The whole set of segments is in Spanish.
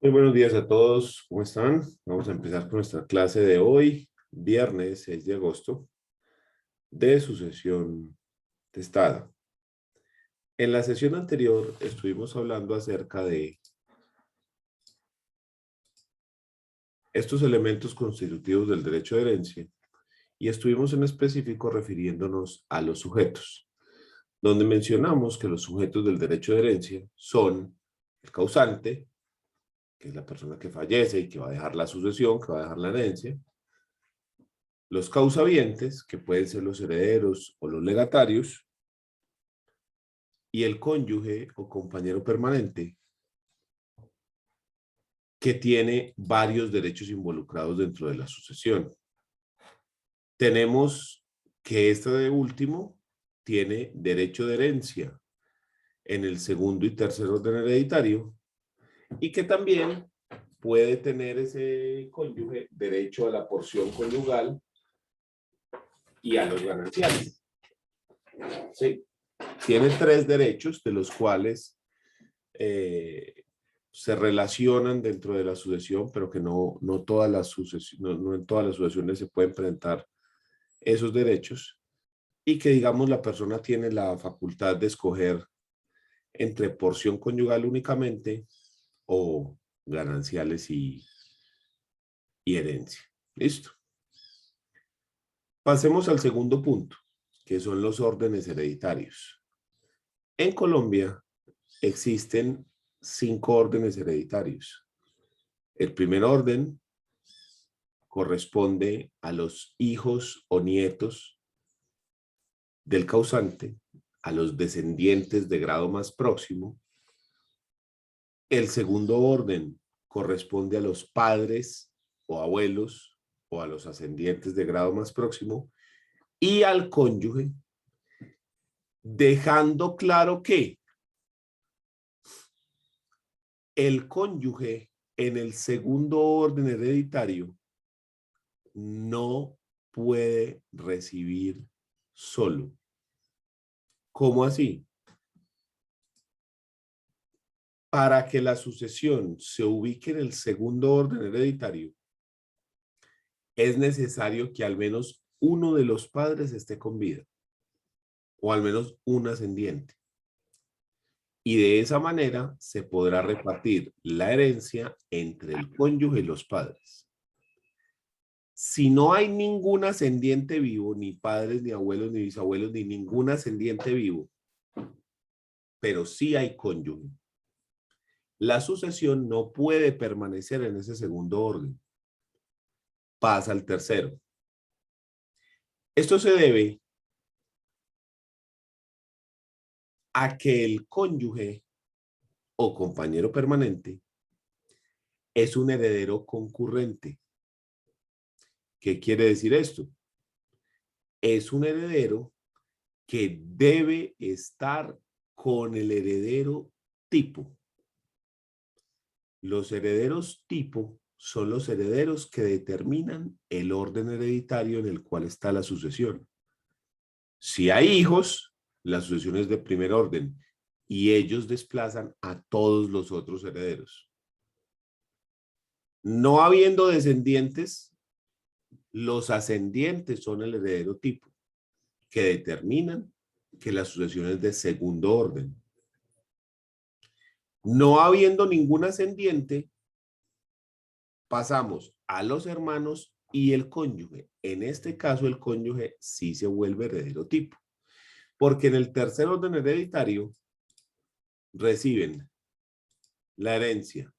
Muy buenos días a todos, ¿cómo están? Vamos a empezar con nuestra clase de hoy, viernes 6 de agosto, de sucesión testada. En la sesión anterior estuvimos hablando acerca de estos elementos constitutivos del derecho de herencia y estuvimos en específico refiriéndonos a los sujetos, donde mencionamos que los sujetos del derecho de herencia son el causante, que es la persona que fallece y que va a dejar la sucesión, que va a dejar la herencia; los causavientes, que pueden ser los herederos o los legatarios; y el cónyuge o compañero permanente, que tiene varios derechos involucrados dentro de la sucesión. Tenemos que este último tiene derecho de herencia en el segundo y tercer orden hereditario, y que también puede tener ese cónyuge derecho a la porción conyugal y a los gananciales. ¿Sí? Tiene tres derechos de los cuales se relacionan dentro de la sucesión, pero que no todas las sucesiones, no en todas las sucesiones se pueden presentar esos derechos, y que, digamos, la persona tiene la facultad de escoger entre porción conyugal únicamente o gananciales y herencia. ¿Listo? Pasemos al segundo punto, que son los órdenes hereditarios. En Colombia existen 5 órdenes hereditarios. El primer orden corresponde a los hijos o nietos del causante, a los descendientes de grado más próximo. El segundo orden corresponde a los padres o abuelos o a los ascendientes de grado más próximo y al cónyuge, dejando claro que el cónyuge en el segundo orden hereditario no puede recibir solo. ¿Cómo así? Para que la sucesión se ubique en el segundo orden hereditario, es necesario que al menos uno de los padres esté con vida, o al menos un ascendiente. Y de esa manera se podrá repartir la herencia entre el cónyuge y los padres. Si no hay ningún ascendiente vivo, ni padres, ni abuelos, ni bisabuelos, ni ningún ascendiente vivo, pero sí hay cónyuge, la sucesión no puede permanecer en ese segundo orden. Pasa al tercero. Esto se debe a que el cónyuge o compañero permanente es un heredero concurrente. ¿Qué quiere decir esto? Es un heredero que debe estar con el heredero tipo. Los herederos tipo son los herederos que determinan el orden hereditario en el cual está la sucesión. Si hay hijos, la sucesión es de primer orden y ellos desplazan a todos los otros herederos. No habiendo descendientes, los ascendientes son el heredero tipo, que determinan que la sucesión es de segundo orden. No habiendo ningún ascendiente, pasamos a los hermanos y el cónyuge. En este caso, el cónyuge sí se vuelve heredero tipo, porque en el tercer orden hereditario reciben la herencia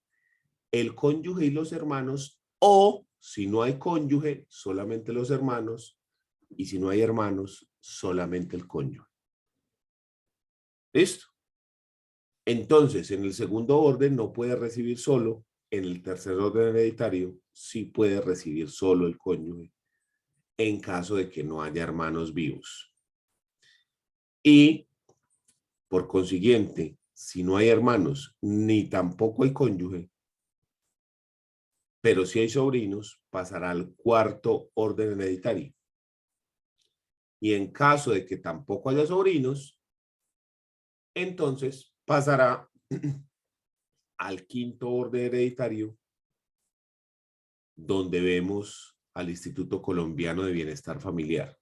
el cónyuge y los hermanos, o si no hay cónyuge, solamente los hermanos, y si no hay hermanos, solamente el cónyuge. ¿Listo? Entonces, en el segundo orden no puede recibir solo, en el tercer orden hereditario sí puede recibir solo el cónyuge, en caso de que no haya hermanos vivos. Y, por consiguiente, si no hay hermanos, ni tampoco hay cónyuge, pero si hay sobrinos, pasará al cuarto orden hereditario. Y en caso de que tampoco haya sobrinos, entonces pasará al quinto orden hereditario, donde vemos al Instituto Colombiano de Bienestar Familiar.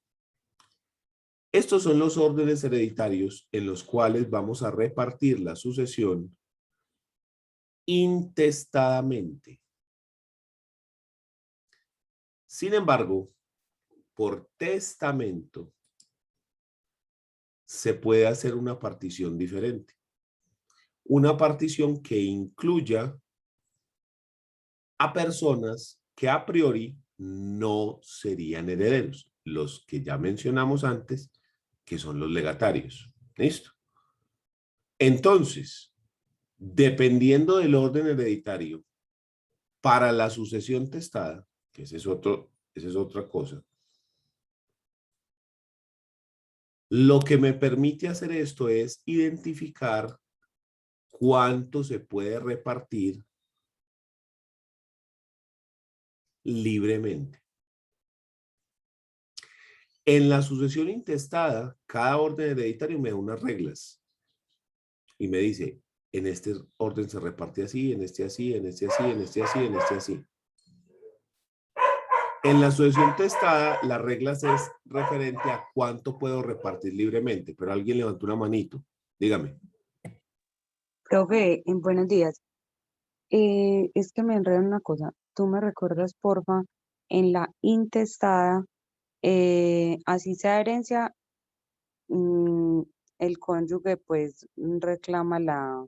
Estos son los órdenes hereditarios en los cuales vamos a repartir la sucesión intestadamente. Sin embargo, por testamento se puede hacer una partición diferente. Una partición que incluya a personas que a priori no serían herederos, los que ya mencionamos antes, que son los legatarios. ¿Listo? Entonces, dependiendo del orden hereditario, para la sucesión testada, que esa es otra cosa, lo que me permite hacer esto es identificar cuánto se puede repartir libremente. En la sucesión intestada, cada orden hereditario me da unas reglas y me dice, en este orden se reparte así, en este así, en este así, en este así, en este así. En la sucesión testada, las reglas es referente a cuánto puedo repartir libremente, pero alguien levantó una manito. Dígame. Profe, en buenos días. Es que me enredo en una cosa. ¿Tú me recuerdas, porfa, en la intestada, así sea herencia, mm, el cónyuge pues reclama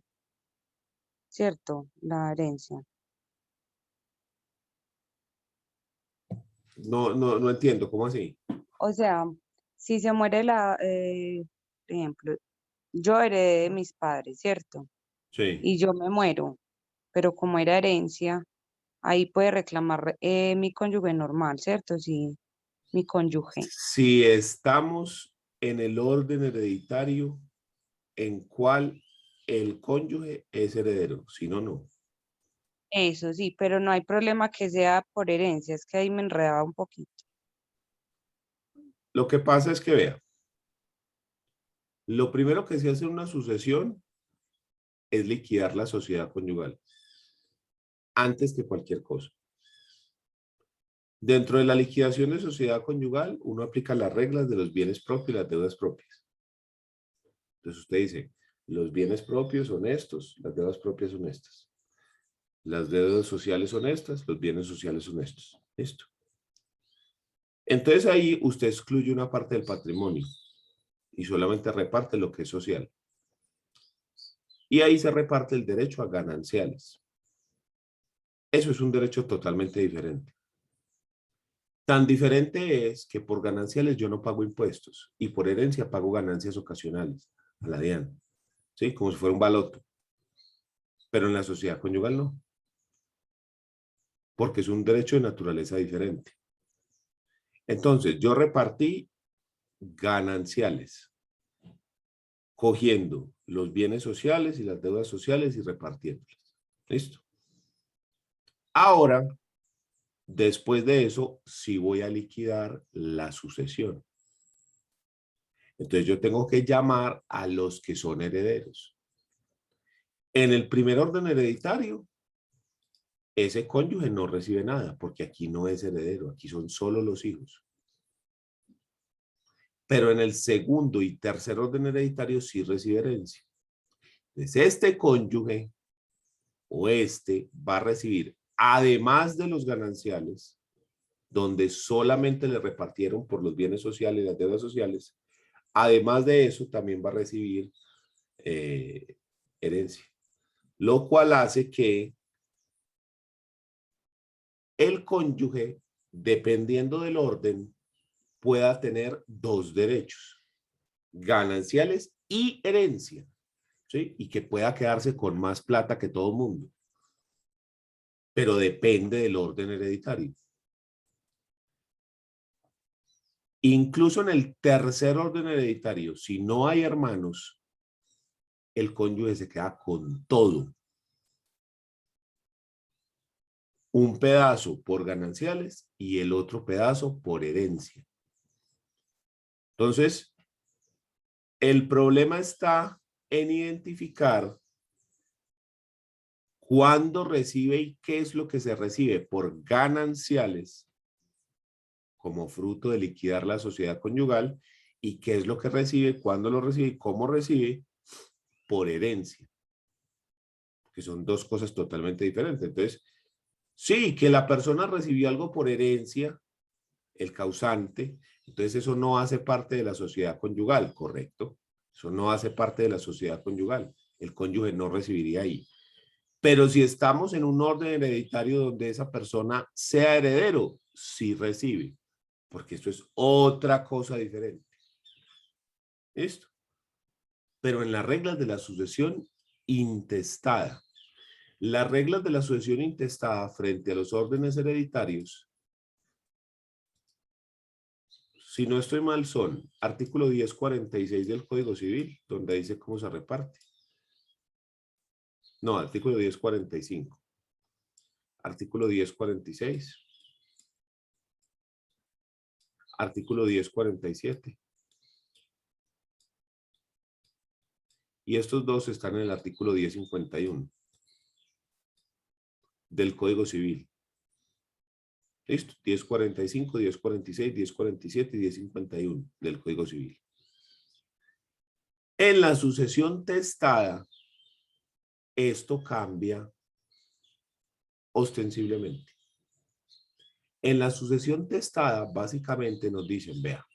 ¿cierto? La herencia. No entiendo, ¿cómo así? O sea, si se muere por ejemplo, yo heredé de mis padres, ¿cierto? Sí. Y yo me muero, pero como era herencia, ahí puede reclamar mi cónyuge normal, ¿cierto? Sí, mi cónyuge. Si estamos en el orden hereditario en cual el cónyuge es heredero, si no, no. Eso sí, pero no hay problema que sea por herencia, es que ahí me enredaba un poquito. Lo que pasa es que, vea, lo primero que se hace en una sucesión es liquidar la sociedad conyugal, antes que cualquier cosa. Dentro de la liquidación de sociedad conyugal, uno aplica las reglas de los bienes propios y las deudas propias. Entonces usted dice, los bienes propios son estos, las deudas propias son estas. Las deudas sociales son estas, los bienes sociales son estos. Listo. Entonces ahí usted excluye una parte del patrimonio y solamente reparte lo que es social. Y ahí se reparte el derecho a gananciales. Eso es un derecho totalmente diferente. Tan diferente es que por gananciales yo no pago impuestos y por herencia pago ganancias ocasionales a la DIAN, ¿sí? Como si fuera un baloto. Pero en la sociedad conyugal no, porque es un derecho de naturaleza diferente. Entonces, yo repartí gananciales, cogiendo los bienes sociales y las deudas sociales y repartiéndolas. ¿Listo? Ahora, después de eso, sí voy a liquidar la sucesión. Entonces, yo tengo que llamar a los que son herederos. En el primer orden hereditario, ese cónyuge no recibe nada, porque aquí no es heredero, aquí son solo los hijos. Pero en el segundo y tercer orden hereditario sí recibe herencia. Entonces, este cónyuge o este va a recibir, además de los gananciales, donde solamente le repartieron por los bienes sociales y las deudas sociales, además de eso también va a recibir herencia, lo cual hace que el cónyuge, dependiendo del orden, pueda tener dos derechos, gananciales y herencia, ¿sí? Y que pueda quedarse con más plata que todo mundo, pero depende del orden hereditario. Incluso en el tercer orden hereditario, si no hay hermanos, el cónyuge se queda con todo. Un pedazo por gananciales y el otro pedazo por herencia. Entonces, el problema está en identificar ¿Cuándo recibe y qué es lo que se recibe por gananciales como fruto de liquidar la sociedad conyugal? ¿Y qué es lo que recibe, cuándo lo recibe y cómo recibe por herencia? Que son dos cosas totalmente diferentes. Entonces, sí, que la persona recibió algo por herencia, el causante, entonces eso no hace parte de la sociedad conyugal, ¿correcto? Eso no hace parte de la sociedad conyugal. El cónyuge no recibiría ahí. Pero si estamos en un orden hereditario donde esa persona sea heredero, sí recibe, porque esto es otra cosa diferente. ¿Listo? Pero en las reglas de la sucesión intestada, las reglas de la sucesión intestada frente a los órdenes hereditarios, si no estoy mal, son artículo 1046 del Código Civil, donde dice cómo se reparte. No, artículo 1045. Artículo 1046. Artículo 1047. Y estos dos están en el artículo 1051 del Código Civil. ¿Listo? 1045, 1046, 1047 y 1051 del Código Civil. En la sucesión testada, esto cambia ostensiblemente. En la sucesión testada, básicamente nos dicen, vea,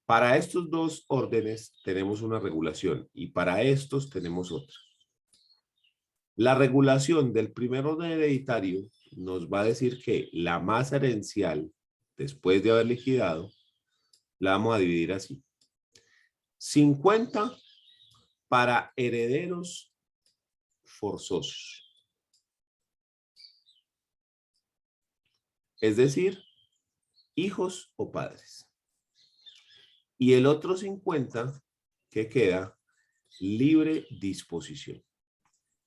para estos dos órdenes tenemos una regulación y para estos tenemos otra. La regulación del primer orden hereditario nos va a decir que la masa herencial, después de haber liquidado, la vamos a dividir así. 50 para herederos forzosos. Es decir, hijos o padres. Y el otro 50 que queda libre disposición.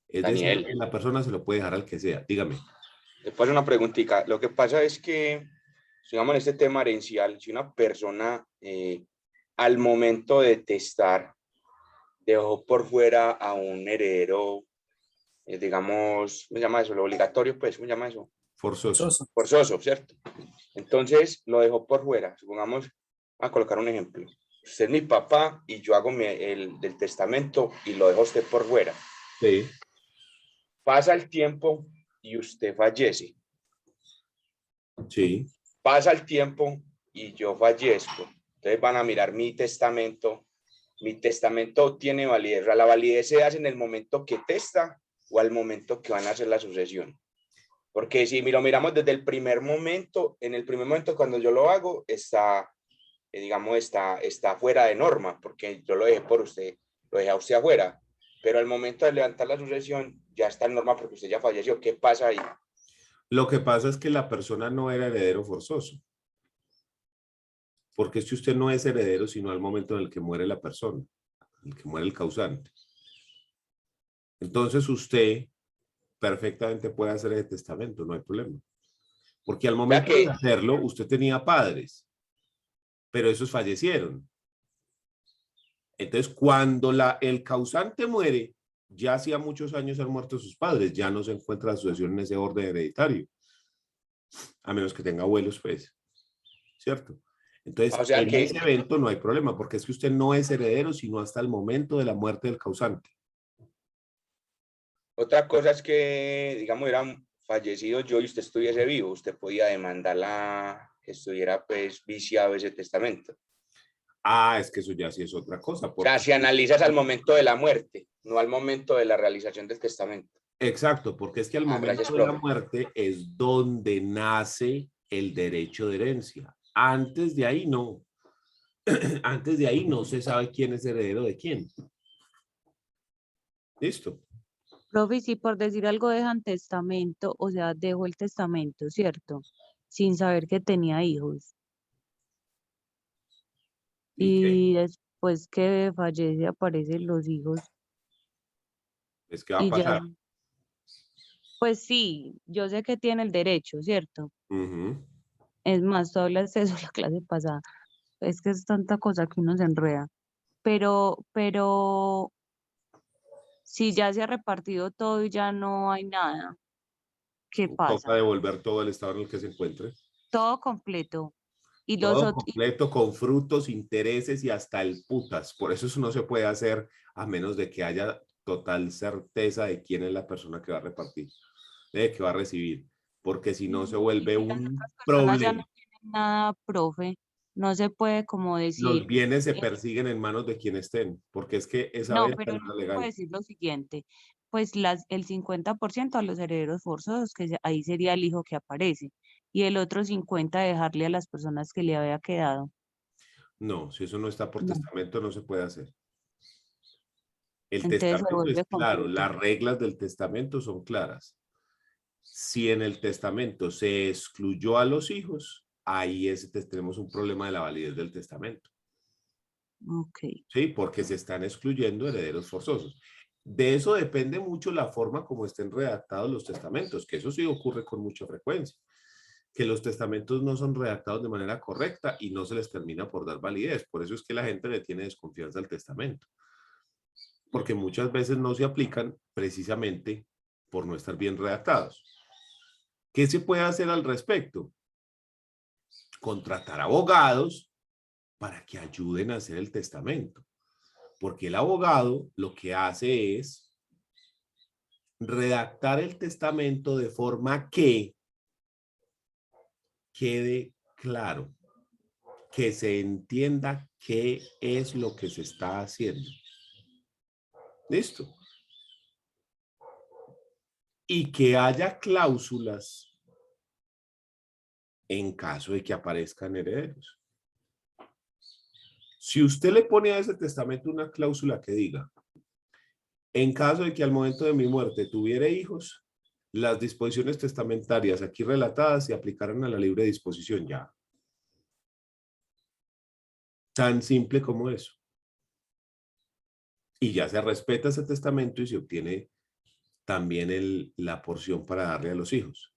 Es decir, Daniel, la persona se lo puede dejar al que sea. Dígame. le paso una preguntita. Lo que pasa es que, digamos, en este tema herencial, si una persona al momento de testar dejó por fuera a un heredero, digamos, ¿cómo se llama eso? Lo obligatorio, pues, ¿cómo se llama eso? Forzoso. Forzoso, ¿cierto? Entonces lo dejó por fuera. Supongamos, a colocar un ejemplo. Usted es mi papá y yo hago el del testamento y lo dejo usted por fuera. Sí. Pasa el tiempo y usted fallece. Sí. Pasa el tiempo y yo fallezco. Entonces van a mirar mi testamento. Mi testamento tiene validez. La validez se hace en el momento que testa o al momento que van a hacer la sucesión. Porque si lo miramos desde el primer momento, en el primer momento cuando yo lo hago, está, digamos, está fuera de norma, porque yo lo dejé por usted, lo dejé a usted afuera. Pero al momento de levantar la sucesión, ya está en norma porque usted ya falleció. ¿Qué pasa ahí? Lo que pasa es que la persona no era heredero forzoso. Porque es que usted no es heredero sino al momento en el que muere la persona, en el que muere el causante. Entonces usted perfectamente puede hacer ese testamento, no hay problema. Porque al momento de hacerlo, usted tenía padres, pero esos fallecieron. Entonces, cuando el causante muere, ya hacía muchos años han muerto sus padres, ya no se encuentra la sucesión en ese orden hereditario, a menos que tenga abuelos, pues, ¿cierto? Entonces, O sea en que ese evento no hay problema, porque es que usted no es heredero, sino hasta el momento de la muerte del causante. otra cosa es que, digamos, hubieran fallecido yo y usted estuviese vivo, usted podía demandarla que estuviera pues viciado ese testamento. Ah, es que eso ya sí es otra cosa. O sea, si analizas al momento de la muerte, no al momento de la realización del testamento. Exacto, porque es que al momento Gracias, de la profe. muerte es donde nace el derecho de herencia. Antes de ahí no. Antes de ahí no se sabe quién es heredero de quién. Listo. Profe, si por decir algo dejan testamento, o sea, dejó el testamento, ¿cierto? Sin saber que tenía hijos. ¿Y qué? Y después que fallece aparecen los hijos Es que va a y ya, pasar. pues sí, yo sé que tiene el derecho, ¿cierto? Ujú. Es más, tú hablaste de eso la clase pasada. Es que es tanta cosa que uno se enreda. Pero Si ya se ha repartido todo y ya no hay nada, ¿qué Toca pasa? devolver todo el estado en el que se encuentre. Todo completo. Y los Todo otros, completo con frutos, intereses y hasta el putas. Por eso no se puede hacer a menos de que haya total certeza de quién es la persona que va a repartir, de que va a recibir, porque si no se y vuelve si las un otras personas ya no problema. tienen nada, profe, no se puede como Los decir, bienes se eh, persiguen en manos de quien estén, porque es que esa no, venta pero no no es se puede legal. decir lo siguiente, pues el 50% a los herederos forzosos, ahí sería el hijo que aparece, y el otro 50 dejarle a las personas que le había quedado. No, si eso no está por No, testamento, no se puede hacer. El entonces se testamento es vuelve claro, completo. las reglas del testamento son claras. Si en el testamento se excluyó a los hijos, ahí tenemos un problema de la validez del testamento. Ok. ¿Sí? Porque se están excluyendo herederos forzosos. De eso depende mucho la forma como estén redactados los testamentos, que eso sí ocurre con mucha frecuencia, que los testamentos no son redactados de manera correcta y no se les termina por dar validez. Por eso es que la gente le tiene desconfianza al testamento, porque muchas veces no se aplican precisamente por no estar bien redactados. ¿Qué se puede hacer al respecto? Contratar abogados para que ayuden a hacer el testamento, porque el abogado lo que hace es redactar el testamento de forma que quede claro, que se entienda qué es lo que se está haciendo. ¿Listo? Y que haya cláusulas en caso de que aparezcan herederos. Si usted le pone a ese testamento una cláusula que diga, en caso de que al momento de mi muerte tuviera hijos, las disposiciones testamentarias aquí relatadas se aplicaran a la libre disposición ya. Tan simple como eso. Y ya se respeta ese testamento y se obtiene también la porción para darle a los hijos.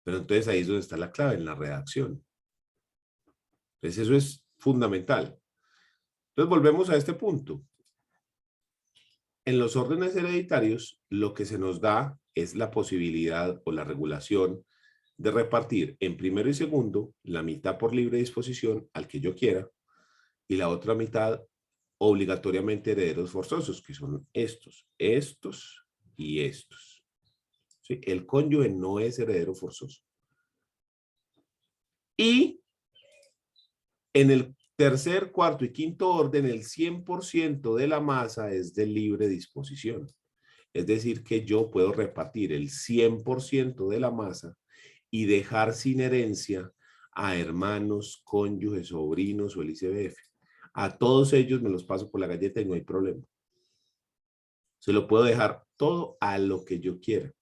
Pero entonces ahí es donde está la clave, en la redacción. Entonces eso es fundamental. Entonces volvemos a este punto. En los órdenes hereditarios, lo que se nos da es la posibilidad o la regulación de repartir en primero y segundo la mitad por libre disposición al que yo quiera y la otra mitad obligatoriamente herederos forzosos, que son estos y estos. ¿Sí? El cónyuge no es heredero forzoso. Y en el tercer, cuarto y quinto orden, el 100% de la masa es de libre disposición. Es decir, que yo puedo repartir el 100% de la masa y dejar sin herencia a hermanos, cónyuges, sobrinos o el ICBF. A todos ellos me los paso por la galleta y no hay problema. Se lo puedo dejar todo a lo que yo quiera.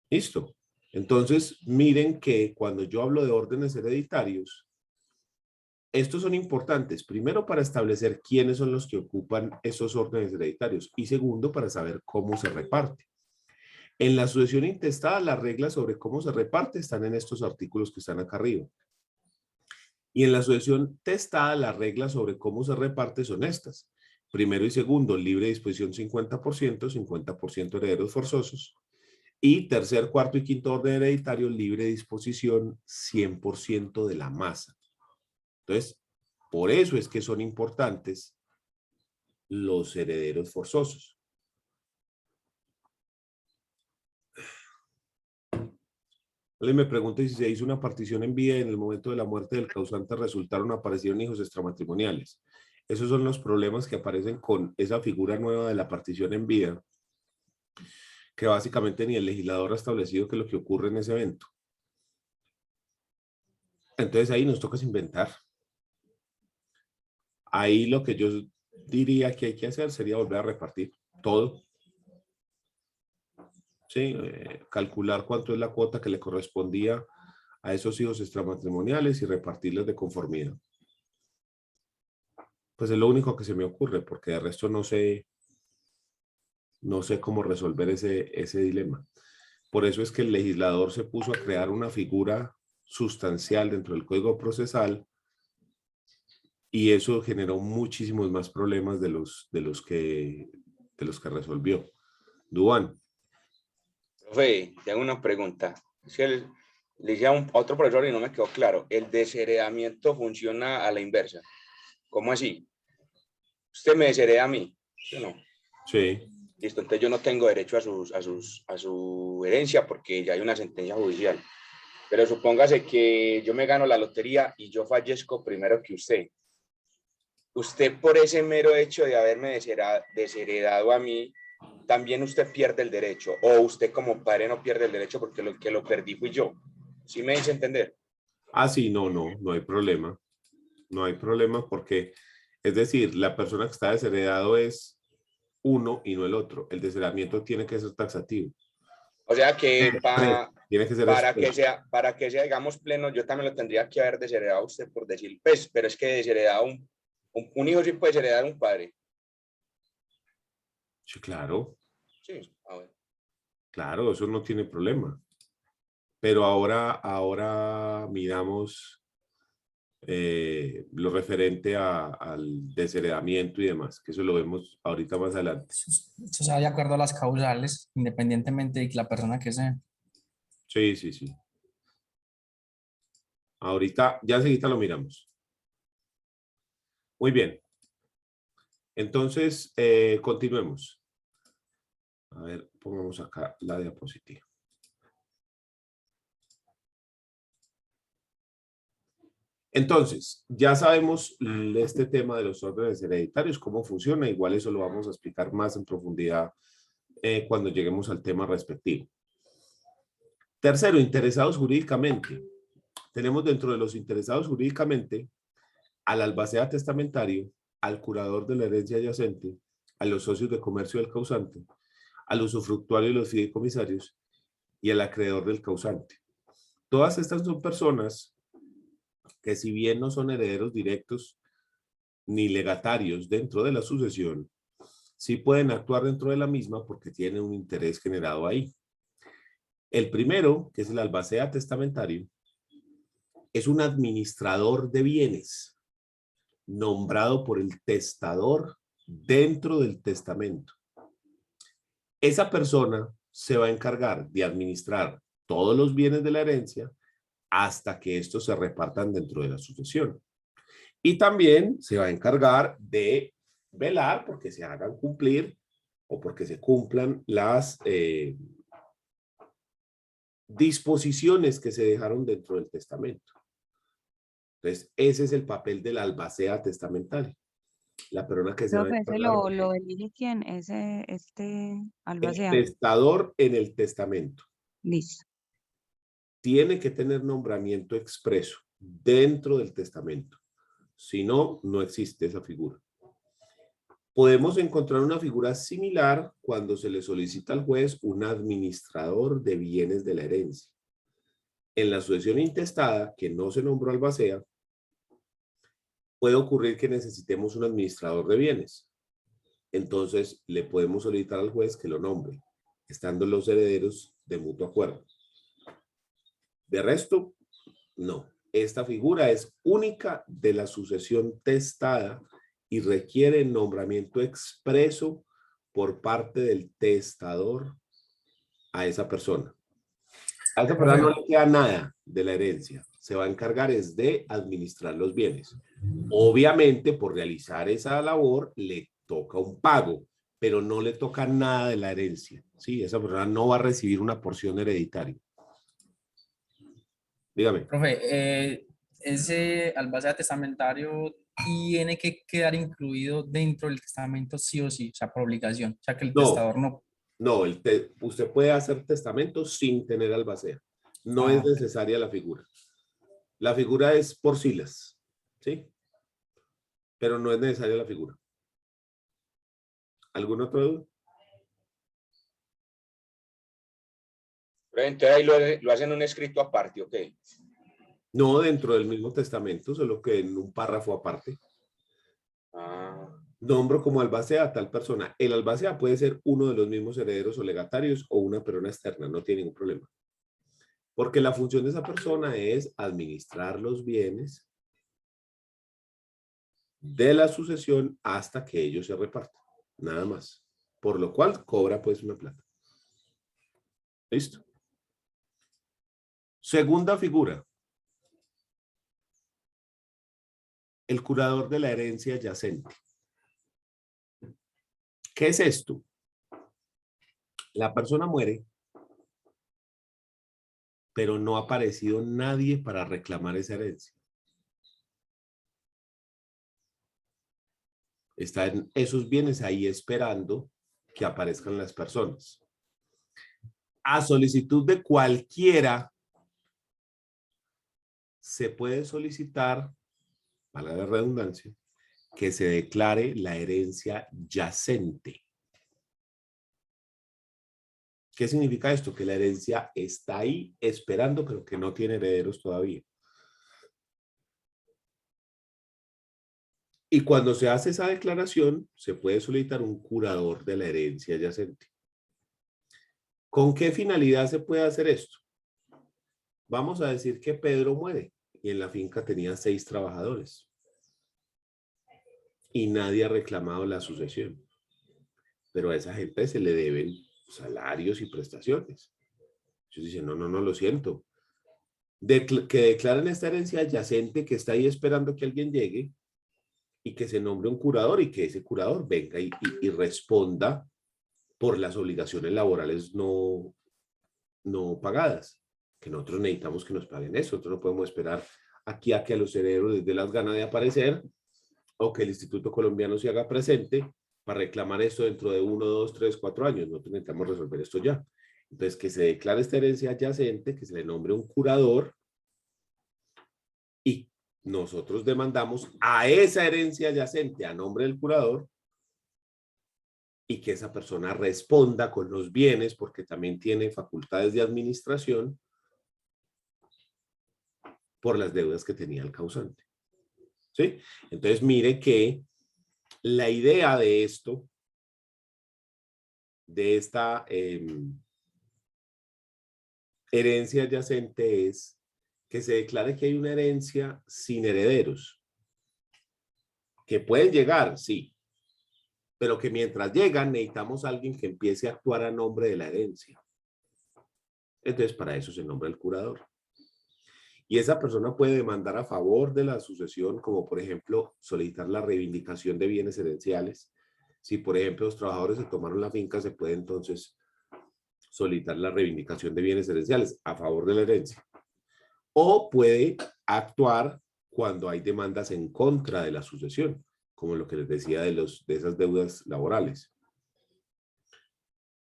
¿Listo? Entonces, miren que cuando yo hablo de órdenes hereditarios, estos son importantes, primero para establecer quiénes son los que ocupan esos órdenes hereditarios y segundo para saber cómo se reparte. En la sucesión intestada, las reglas sobre cómo se reparte están en estos artículos que están acá arriba. Y en la sucesión testada, las reglas sobre cómo se reparte son estas. Primero y segundo, libre disposición 50%, 50% herederos forzosos. Y tercer, cuarto y quinto orden hereditario, libre disposición 100% de la masa. Entonces, por eso es que son importantes los herederos forzosos. Alguien me pregunta si se hizo una partición en vida y en el momento de la muerte del causante resultaron aparecieron hijos extramatrimoniales. Esos son los problemas que aparecen con esa figura nueva de la partición en vida, que básicamente ni el legislador ha establecido que es lo que ocurre en ese evento. Entonces ahí nos toca inventar. Ahí lo que yo diría que hay que hacer sería volver a repartir todo. ¿Sí? Calcular cuánto es la cuota que le correspondía a esos hijos extramatrimoniales y repartirles de conformidad. Pues es lo único que se me ocurre, porque de resto no sé cómo resolver ese dilema. Por eso es que el legislador se puso a crear una figura sustancial dentro del Código Procesal Y eso generó muchísimos más problemas de los que resolvió. Duan. Profe, te hago una pregunta. Es que le dije a otro profesor y no me quedó claro. ¿El desheredamiento funciona a la inversa? ¿Cómo así? Usted me deshereda a mí, ¿sí o no? Sí. Listo, entonces yo no tengo derecho a su herencia porque ya hay una sentencia judicial. Pero supóngase que yo me gano la lotería y yo fallezco primero que usted. Usted por ese mero hecho de haberme desheredado a mí, también usted pierde el derecho. O usted como padre no pierde el derecho porque lo que lo perdí fui yo. ¿Sí me dice entender? Ah, sí, no hay problema. No hay problema porque, es decir, la persona que está desheredado es uno y no el otro. El desheredamiento tiene que ser taxativo. O sea que Tiene que ser expreso. para que sea, digamos, pleno, yo también lo tendría que haber desheredado a usted por decir, pues, pero es que desheredado un hijo sí puede desheredar a un padre. Sí, claro, Sí, a ver. claro, eso no tiene problema. Pero ahora miramos lo referente al desheredamiento y demás, que eso lo vemos ahorita más adelante. Eso se va de acuerdo a las causales, independientemente de la persona que sea. Sí, sí, sí. Ahorita, ya enseguida lo miramos. Muy bien. Entonces, continuemos. A ver, pongamos acá la diapositiva. Entonces, ya sabemos este tema de los órdenes hereditarios, cómo funciona. Igual eso lo vamos a explicar más en profundidad cuando lleguemos al tema respectivo. Tercero, interesados jurídicamente. Tenemos dentro de los interesados jurídicamente al albacea testamentario, al curador de la herencia adyacente, a los socios de comercio del causante, al usufructuario y los fideicomisarios y al acreedor del causante. Todas estas son personas que, si bien no son herederos directos ni legatarios dentro de la sucesión, sí pueden actuar dentro de la misma porque tienen un interés generado ahí. El primero, que es el albacea testamentario, es un administrador de bienes nombrado por el testador dentro del testamento. Esa persona se va a encargar de administrar todos los bienes de la herencia hasta que estos se repartan dentro de la sucesión. Y también se va a encargar de velar porque se hagan cumplir o porque se cumplan las disposiciones que se dejaron dentro del testamento. Entonces, ese es el papel del albacea testamentario. La persona que se va a Profe, ese encargar. lo elige quién, este El albacea. testador en el testamento Listo. tiene que tener nombramiento expreso dentro del testamento. Si no, no existe esa figura. Podemos encontrar una figura similar cuando se le solicita al juez un administrador de bienes de la herencia. En la sucesión intestada, que no se nombró albacea, puede ocurrir que necesitemos un administrador de bienes. Entonces, le podemos solicitar al juez que lo nombre, estando los herederos de mutuo acuerdo. De resto, no. Esta figura es única de la sucesión testada y requiere nombramiento expreso por parte del testador a esa persona. A esa persona no le queda nada de la herencia. Se va a encargar es de administrar los bienes. Obviamente, por realizar esa labor, le toca un pago, pero no le toca nada de la herencia. ¿Sí? Esa persona no va a recibir una porción hereditaria. Dígame. Profe, ese albacea testamentario tiene que quedar incluido dentro del testamento sí o sí, o sea, por obligación. O sea, que el No, testador no. no, usted puede hacer testamento sin tener albacea. No es Ok. necesaria la figura. La figura es por silas, ¿sí? Pero no es necesaria la figura. ¿Algún otro duda? Pero entonces ahí lo hacen un escrito aparte, ¿ok? No, dentro del mismo testamento, solo que en un párrafo aparte. Ah, Nombro como albacea a tal persona. El albacea puede ser uno de los mismos herederos o legatarios o una persona externa, no tiene ningún problema. Porque la función de esa persona es administrar los bienes de la sucesión hasta que ellos se repartan. Nada más. Por lo cual cobra pues una plata. ¿Listo? Segunda figura. El curador de la herencia yacente. ¿Qué es esto? La persona muere, pero no ha aparecido nadie para reclamar esa herencia. Están esos bienes ahí esperando que aparezcan las personas. A solicitud de cualquiera, se puede solicitar, para la redundancia, que se declare la herencia yacente. ¿Qué significa esto? Que la herencia está ahí esperando, pero que no tiene herederos todavía. Y cuando se hace esa declaración, se puede solicitar un curador de la herencia yacente. ¿Con qué finalidad se puede hacer esto? Vamos a decir que Pedro muere y en la finca tenía 6 trabajadores. Y nadie ha reclamado la sucesión. Pero a esa gente se le deben salarios y prestaciones. Ellos dicen, no, lo siento. Que declaren esta herencia adyacente que está ahí esperando que alguien llegue y que se nombre un curador y que ese curador venga y responda por las obligaciones laborales no pagadas. Que nosotros necesitamos que nos paguen eso. Nosotros no podemos esperar aquí a que a los herederos les dé las ganas de aparecer o que el Instituto Colombiano se haga presente para reclamar esto dentro de 1, 2, 3, 4 años. Nosotros necesitamos resolver esto ya. Entonces, que se declare esta herencia adyacente, que se le nombre un curador y nosotros demandamos a esa herencia adyacente a nombre del curador y que esa persona responda con los bienes porque también tiene facultades de administración por las deudas que tenía el causante. ¿Sí? Entonces, mire que la idea de esto, de esta herencia adyacente es que se declare que hay una herencia sin herederos. Que pueden llegar, sí. Pero que mientras llegan necesitamos a alguien que empiece a actuar a nombre de la herencia. Entonces, para eso se nombra el curador. Y esa persona puede demandar a favor de la sucesión, como por ejemplo, solicitar la reivindicación de bienes herenciales. Si, por ejemplo, los trabajadores se tomaron la finca, se puede entonces solicitar la reivindicación de bienes herenciales a favor de la herencia. O puede actuar cuando hay demandas en contra de la sucesión, como lo que les decía de esas deudas laborales.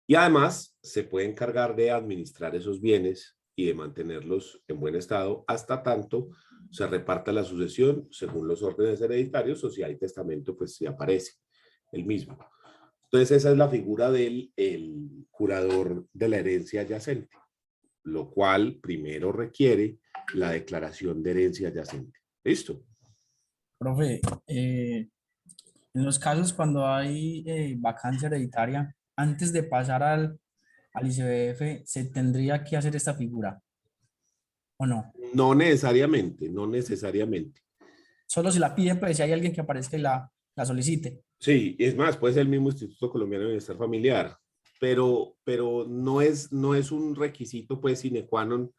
Y además, se puede encargar de administrar esos bienes y de mantenerlos en buen estado hasta tanto se reparta la sucesión según los órdenes hereditarios o si hay testamento, pues si aparece el mismo. Entonces esa es la figura del curador de la herencia adyacente, lo cual primero requiere la declaración de herencia adyacente. ¿Listo? Profe, en los casos cuando hay vacancia hereditaria, antes de pasar al ICBF, ¿se tendría que hacer esta figura o no? No necesariamente, no necesariamente. Solo si la piden, pues si hay alguien que aparezca y la solicite. Sí, es más, puede ser el mismo Instituto Colombiano de Bienestar Familiar, pero no es un requisito pues sine qua non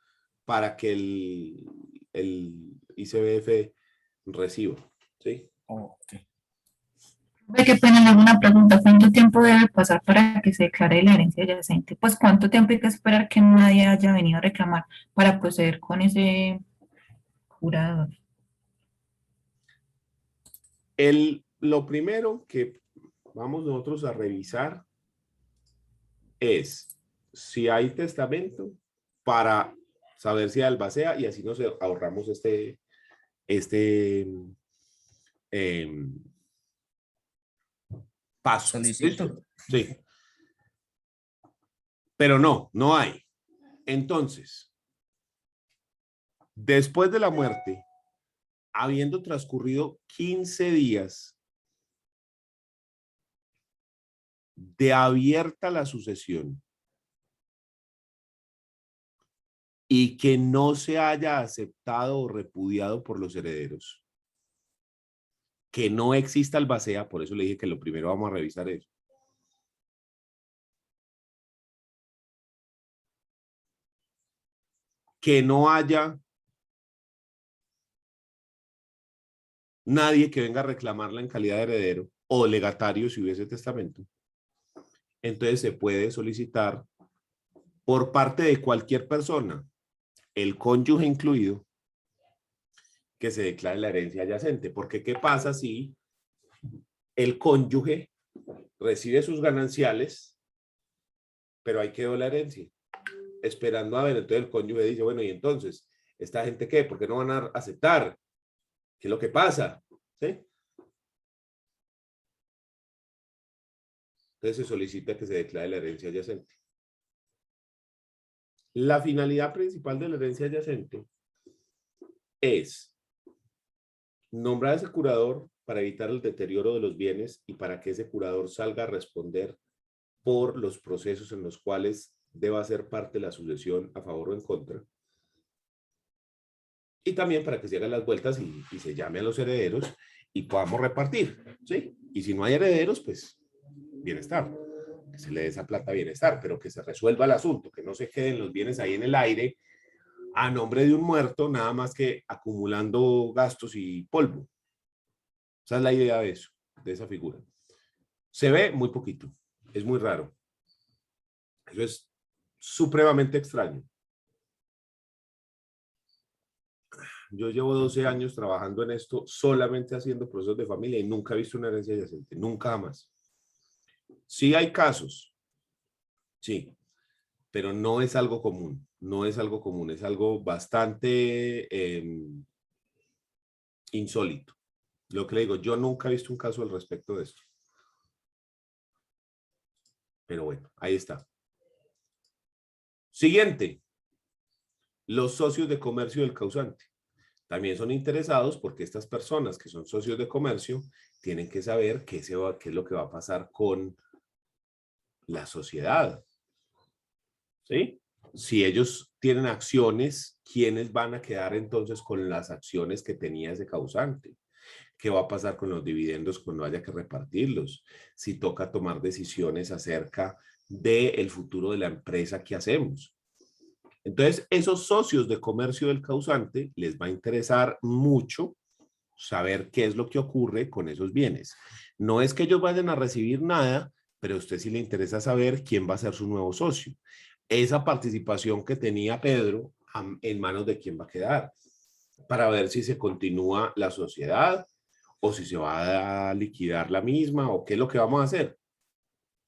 para que el ICBF reciba, ¿sí? Oh, ok. Ve qué pena, le hago una pregunta. ¿Cuánto tiempo debe pasar para que se declare la herencia adyacente? Pues, ¿cuánto tiempo hay que esperar que nadie haya venido a reclamar para proceder con ese curador? Lo primero que vamos nosotros a revisar es si hay testamento para saber si albacea y así nos ahorramos este paso. Solicito. ¿Listo? Sí. Pero no hay. Entonces, después de la muerte, habiendo transcurrido 15 días de abierta la sucesión y que no se haya aceptado o repudiado por los herederos, Que no exista albacea, por eso le dije que lo primero vamos a revisar eso. Que no haya nadie que venga a reclamarla en calidad de heredero o legatario si hubiese testamento. Entonces se puede solicitar por parte de cualquier persona, el cónyuge incluido, que se declare la herencia adyacente. Porque ¿qué pasa si el cónyuge recibe sus gananciales, pero ahí quedó la herencia? Esperando a ver, entonces el cónyuge dice, bueno, y entonces, ¿esta gente qué? ¿Por qué no van a aceptar? ¿Qué es lo que pasa? ¿Sí? Entonces se solicita que se declare la herencia adyacente. La finalidad principal de la herencia adyacente es nombrar a ese curador para evitar el deterioro de los bienes y para que ese curador salga a responder por los procesos en los cuales deba ser parte de la sucesión a favor o en contra. Y también para que se hagan las vueltas y se llame a los herederos y podamos repartir, ¿sí? Y si no hay herederos, pues bienestar. Que se le dé esa plata bienestar, pero que se resuelva el asunto, que no se queden los bienes ahí en el aire a nombre de un muerto, nada más que acumulando gastos y polvo. Esa es la idea de eso, de esa figura. Se ve muy poquito, es muy raro. Eso es supremamente extraño. Yo llevo 12 años trabajando en esto, solamente haciendo procesos de familia y nunca he visto una herencia adyacente, nunca jamás. Sí hay casos, sí, pero no es algo común, no es algo común, es algo bastante insólito. Lo que le digo, yo nunca he visto un caso al respecto de esto. Pero bueno, ahí está. Siguiente, los socios de comercio del causante. También son interesados porque estas personas que son socios de comercio tienen que saber qué es lo que va a pasar con la sociedad. ¿Sí? Si ellos tienen acciones, ¿quiénes van a quedar entonces con las acciones que tenía ese causante? ¿Qué va a pasar con los dividendos cuando haya que repartirlos? Si toca tomar decisiones acerca del futuro de la empresa, ¿qué hacemos? Entonces, esos socios de comercio del causante les va a interesar mucho saber qué es lo que ocurre con esos bienes. No es que ellos vayan a recibir nada, pero a usted sí le interesa saber quién va a ser su nuevo socio. Esa participación que tenía Pedro, ¿en manos de quién va a quedar? Para ver si se continúa la sociedad o si se va a liquidar la misma o qué es lo que vamos a hacer.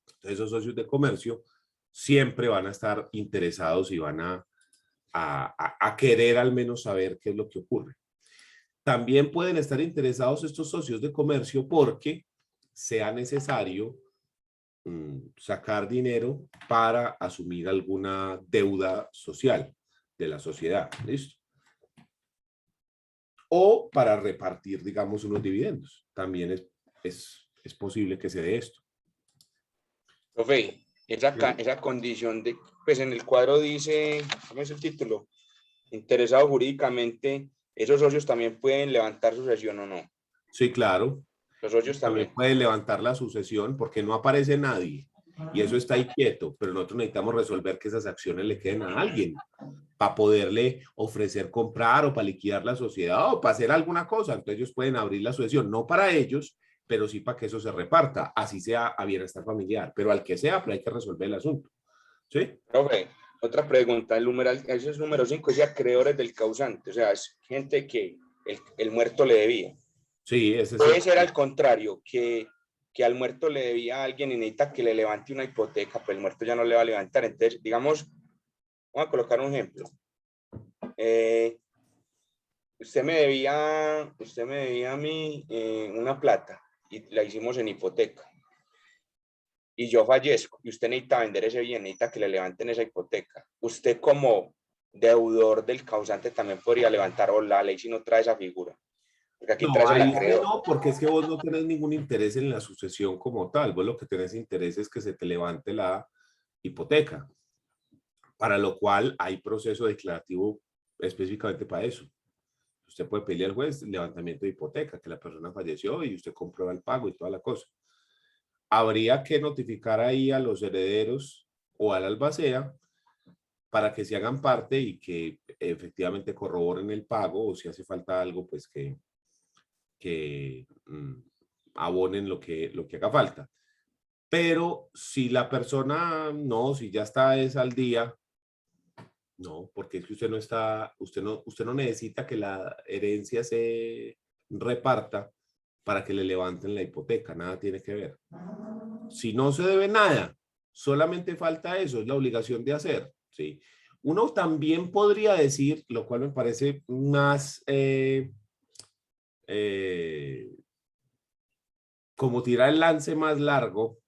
Entonces, esos socios de comercio siempre van a estar interesados y van a querer al menos saber qué es lo que ocurre. También pueden estar interesados estos socios de comercio porque sea necesario sacar dinero para asumir alguna deuda social de la sociedad. ¿Listo? O para repartir, digamos, unos dividendos. También es posible que se dé esto. Profe, esa condición de, pues en el cuadro dice, ¿cómo es el título? Interesado jurídicamente, ¿esos socios también pueden levantar sucesión o no? Sí, claro. Los socios También pueden levantar la sucesión porque no aparece nadie. Y eso está ahí quieto, pero nosotros necesitamos resolver que esas acciones le queden a alguien para poderle ofrecer comprar o para liquidar la sociedad o para hacer alguna cosa. Entonces ellos pueden abrir la sucesión, no para ellos, pero sí para que eso se reparta, así sea a bienestar familiar, pero al que sea, pero hay que resolver el asunto. ¿Sí? Profe, otra pregunta, el numeral, ese es número 5, es acreedores del causante, o sea, es gente que el muerto le debía. Sí, ese puede ser al contrario, que al muerto le debía a alguien y necesita que le levante una hipoteca, pues el muerto ya no le va a levantar. Entonces, digamos, vamos a colocar un ejemplo. Usted me debía a mí una plata y la hicimos en hipoteca. Y yo fallezco y usted necesita vender ese bien, necesita que le levanten esa hipoteca. Usted como deudor del causante también podría levantar, o la ley si no trae esa figura. Porque aquí no, ahí sí no, porque es que vos no tenés ningún interés en la sucesión como tal. Vos lo que tenés interés es que se te levante la hipoteca, para lo cual hay proceso declarativo específicamente para eso. Usted puede pedirle al juez levantamiento de hipoteca, que la persona falleció y usted comprueba el pago y toda la cosa. Habría que notificar ahí a los herederos o al albacea para que se hagan parte y que efectivamente corroboren el pago, o si hace falta algo, pues que abonen lo que haga falta. Pero si la persona no, si ya está es al día, no, porque es que usted no está, usted no necesita que la herencia se reparta para que le levanten la hipoteca, nada tiene que ver. Si no se debe nada, solamente falta eso, es la obligación de hacer, ¿sí? Uno también podría decir, lo cual me parece más como tirar el lance más largo,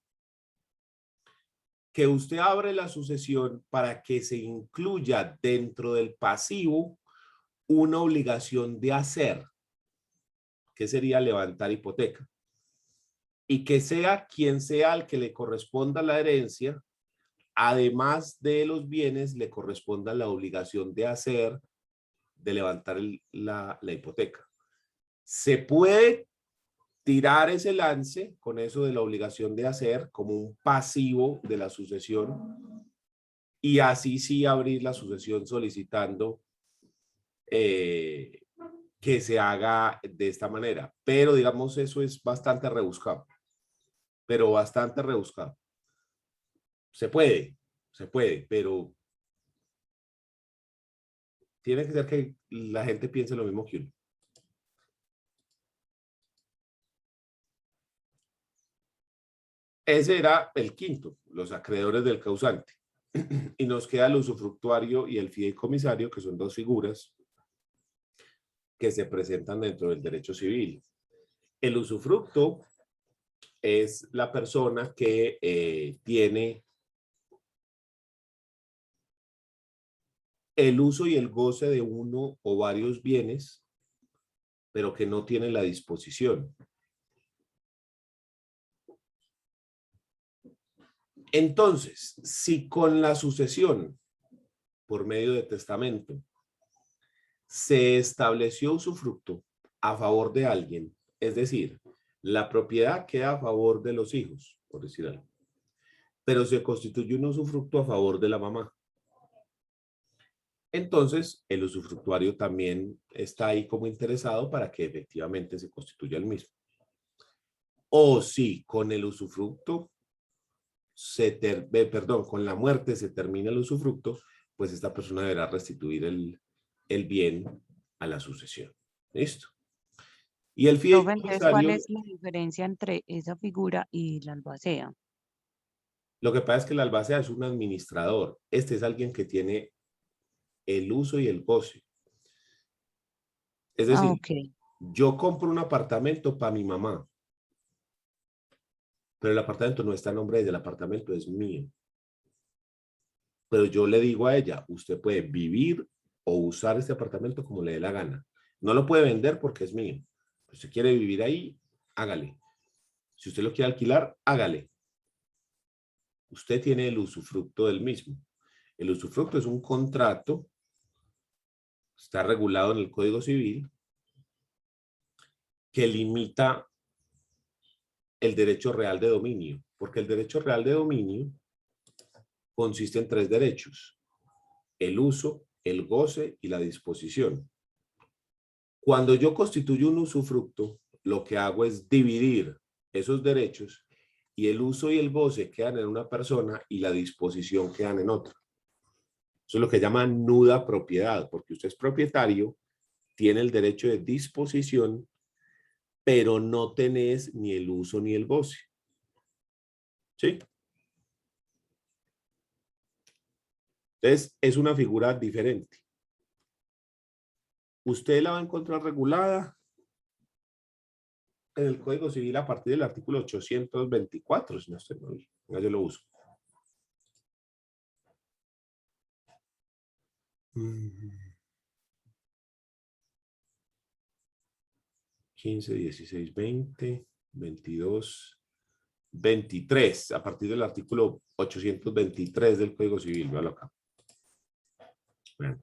que usted abre la sucesión para que se incluya dentro del pasivo una obligación de hacer, que sería levantar hipoteca. Y que sea quien sea al que le corresponda la herencia, además de los bienes, le corresponda la obligación de hacer, de levantar la hipoteca. Se puede tirar ese lance con eso de la obligación de hacer como un pasivo de la sucesión y así sí abrir la sucesión solicitando que se haga de esta manera. Pero digamos, eso es bastante rebuscado. Pero bastante rebuscado. Se puede, pero tiene que ser que la gente piense lo mismo que uno. Ese era el quinto, los acreedores del causante. Y nos queda el usufructuario y el fideicomisario, que son dos figuras que se presentan dentro del derecho civil. El usufructo es la persona que tiene el uso y el goce de uno o varios bienes, pero que no tiene la disposición. Entonces, si con la sucesión, por medio de testamento, se estableció usufructo a favor de alguien, es decir, la propiedad queda a favor de los hijos, por decir algo, pero se constituye un usufructo a favor de la mamá. Entonces, el usufructuario también está ahí como interesado para que efectivamente se constituya el mismo. O si con el usufructo, con la muerte se termina el usufructo, pues esta persona deberá restituir el bien a la sucesión. ¿Listo? Y el Profe, entonces, ¿cuál fideicomisario, es la diferencia entre esa figura y la albacea? lo que pasa es que el albacea es un administrador. Este es alguien que tiene el uso y el goce. Es decir, Ok. yo compro un apartamento para mi mamá, pero el apartamento no está a nombre de ella, el apartamento es mío. Pero yo le digo a ella, usted puede vivir o usar este apartamento como le dé la gana. No lo puede vender porque es mío. Si usted quiere vivir ahí, hágale. Si usted lo quiere alquilar, hágale. Usted tiene el usufructo del mismo. El usufructo es un contrato, está regulado en el Código Civil, que limita el derecho real de dominio, porque el derecho real de dominio consiste en tres derechos: el uso, el goce y la disposición. Cuando yo constituyo un usufructo, lo que hago es dividir esos derechos y el uso y el goce quedan en una persona y la disposición quedan en otra. Eso es lo que llaman nuda propiedad, porque usted es propietario, tiene el derecho de disposición, pero no tenés ni el uso ni el goce. ¿Sí? Entonces, es una figura diferente. Usted la va a encontrar regulada en el Código Civil a partir del artículo 824, si no estoy mal. Yo lo uso. 15, 16, 20, 22, 23, a partir del artículo 823 del Código Civil. Véalo acá. Bueno.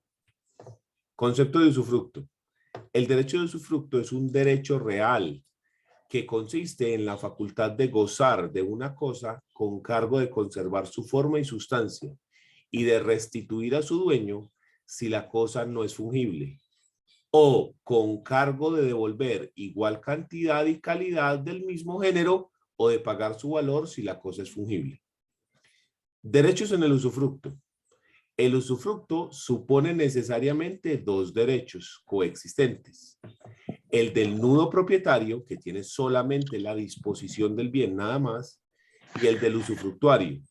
Concepto de usufructo. El derecho de usufructo es un derecho real que consiste en la facultad de gozar de una cosa con cargo de conservar su forma y sustancia y de restituir a su dueño si la cosa no es fungible, o con cargo de devolver igual cantidad y calidad del mismo género o de pagar su valor si la cosa es fungible. Derechos en el usufructo. El usufructo supone necesariamente dos derechos coexistentes. El del nudo propietario, que tiene solamente la disposición del bien nada más, y el del usufructuario.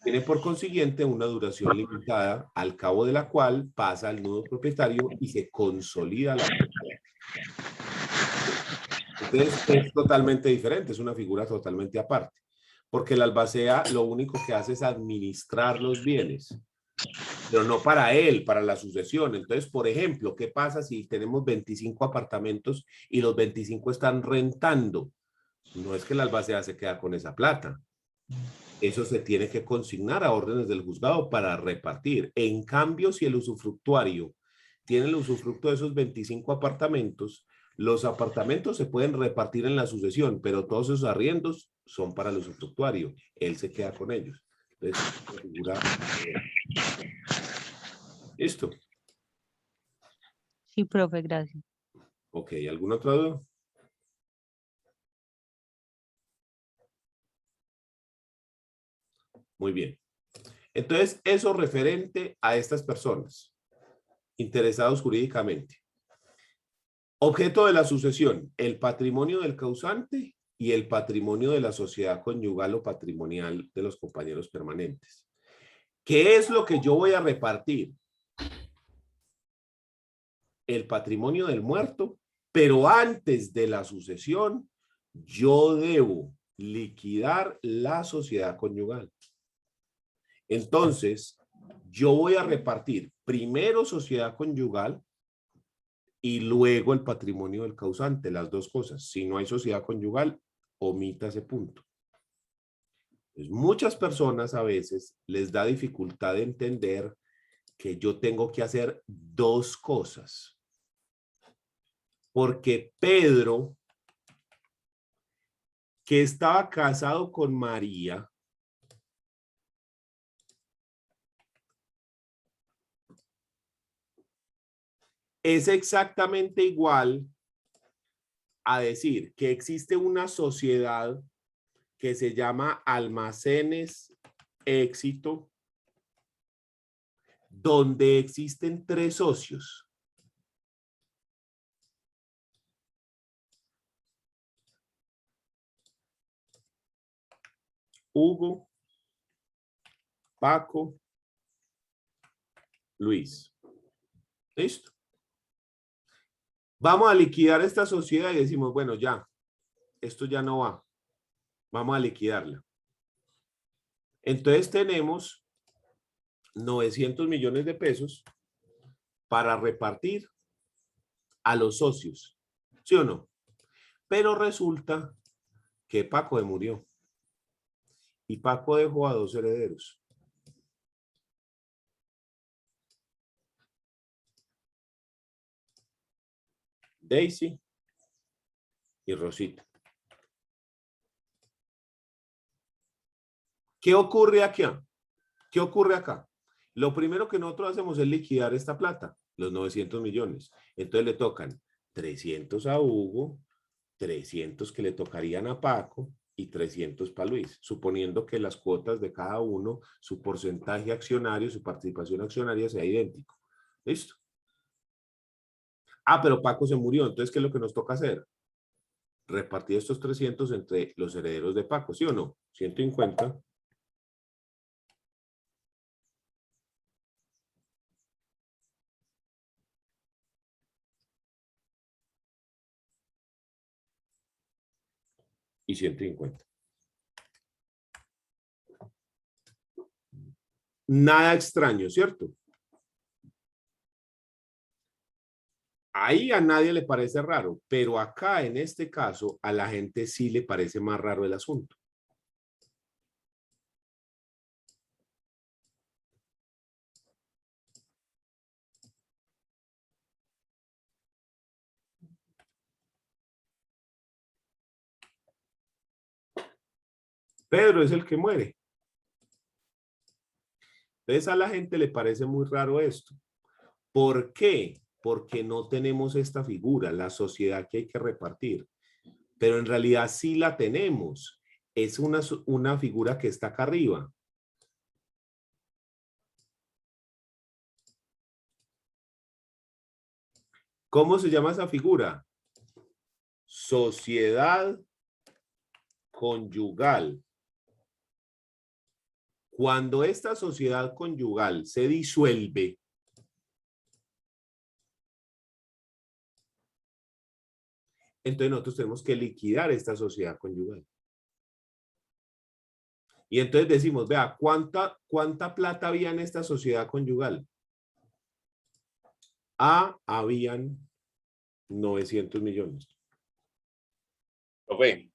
Tiene por consiguiente una duración limitada, al cabo de la cual pasa al nudo propietario y se consolida la propiedad. Entonces es totalmente diferente, es una figura totalmente aparte, porque el albacea lo único que hace es administrar los bienes, pero no para él, para la sucesión. Entonces, por ejemplo, ¿qué pasa si tenemos 25 apartamentos y los 25 están rentando? No es que el albacea se queda con esa plata. Eso se tiene que consignar a órdenes del juzgado para repartir. En cambio, si el usufructuario tiene el usufructo de esos 25 apartamentos, los apartamentos se pueden repartir en la sucesión, pero todos esos arriendos son para el usufructuario. Él se queda con ellos. Entonces, figura... Listo. Sí, profe, gracias. Ok, ¿alguna otra duda? Muy bien. Entonces, eso referente a estas personas interesados jurídicamente. Objeto de la sucesión, el patrimonio del causante y el patrimonio de la sociedad conyugal o patrimonial de los compañeros permanentes. ¿Qué es lo que yo voy a repartir? El patrimonio del muerto, pero antes de la sucesión, yo debo liquidar la sociedad conyugal. Entonces, yo voy a repartir primero sociedad conyugal y luego el patrimonio del causante, las dos cosas. Si no hay sociedad conyugal, omita ese punto. Pues muchas personas a veces les da dificultad de entender que yo tengo que hacer dos cosas. Porque Pedro, que estaba casado con María, es exactamente igual a decir que existe una sociedad que se llama Almacenes Éxito, donde existen tres socios. Hugo, Paco, Luis. ¿Listo? Vamos a liquidar esta sociedad y decimos, bueno, ya, esto ya no va. Vamos a liquidarla. Entonces tenemos 900 millones de pesos para repartir a los socios. ¿Sí o no? Pero resulta que Paco murió. Y Paco dejó a dos herederos. Daisy y Rosita. ¿Qué ocurre aquí? ¿Qué ocurre acá? Lo primero que nosotros hacemos es liquidar esta plata, los 900 millones. Entonces le tocan 300 a Hugo, 300 que le tocarían a Paco y 300 para Luis, suponiendo que las cuotas de cada uno, su porcentaje accionario, su participación accionaria sea idéntico. ¿Listo? Ah, pero Paco se murió, entonces, ¿qué es lo que nos toca hacer? Repartir estos 300 entre los herederos de Paco, ¿sí o no? 150. Y 150. Nada extraño, ¿cierto? Ahí a nadie le parece raro, pero acá en este caso a la gente sí le parece más raro el asunto. Pedro es el que muere. Entonces a la gente le parece muy raro esto. ¿Por qué? Porque no tenemos esta figura, la sociedad que hay que repartir. Pero en realidad sí la tenemos. Es una figura que está acá arriba. ¿Cómo se llama esa figura? Sociedad conyugal. Cuando esta sociedad conyugal se disuelve, entonces nosotros tenemos que liquidar esta sociedad conyugal. Y entonces decimos, vea, ¿cuánta plata había en esta sociedad conyugal? Habían 900 millones. Profe,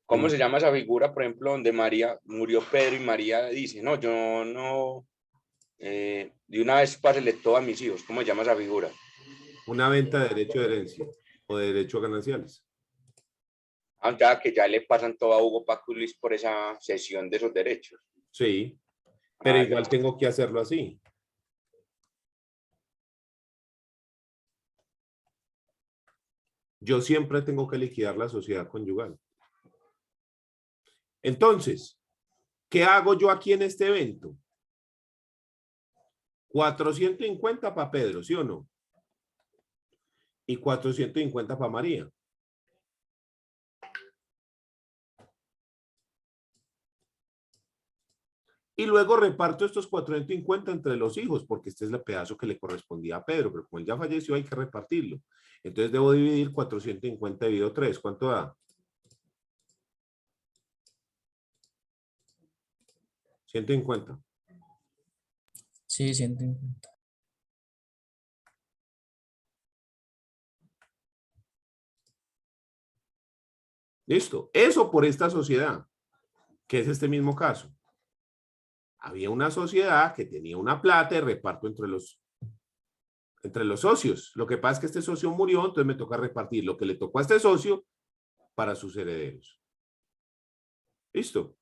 ¿cómo se llama esa figura, por ejemplo, donde María murió Pedro y María dice, no, yo no, de una vez pásele todo a mis hijos? ¿Cómo se llama esa figura? Una venta de derecho de herencia o de derechos gananciales. Ya que ya le pasan todo a Hugo, Paco y Luis por esa cesión de esos derechos. Sí, pero Ah, igual ya. tengo que hacerlo así. Yo siempre tengo que liquidar la sociedad conyugal. Entonces, ¿qué hago yo aquí en este evento? 450 para Pedro, ¿sí o no? Y 450 para María. Y luego reparto estos 450 entre los hijos, porque este es el pedazo que le correspondía a Pedro, pero como él ya falleció hay que repartirlo. Entonces debo dividir 450 dividido 3. ¿Cuánto da? 150. Sí, 150. Listo. Eso por esta sociedad, que es este mismo caso. Había una sociedad que tenía una plata y reparto entre los socios. Lo que pasa es que este socio murió, entonces me toca repartir lo que le tocó a este socio para sus herederos. Listo.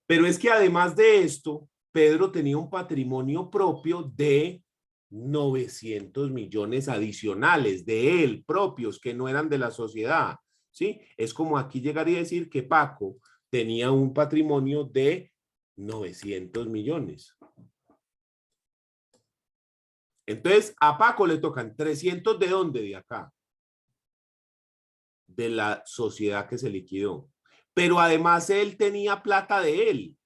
Pero es que además de esto, Pedro tenía un patrimonio propio de 900 millones adicionales de él propios que no eran de la sociedad. ¿Sí? Es como aquí llegaría a decir que Paco tenía un patrimonio de 900 millones. Entonces, a Paco le tocan 300 ¿de dónde? De acá. De la sociedad que se liquidó. Pero además él tenía plata de él.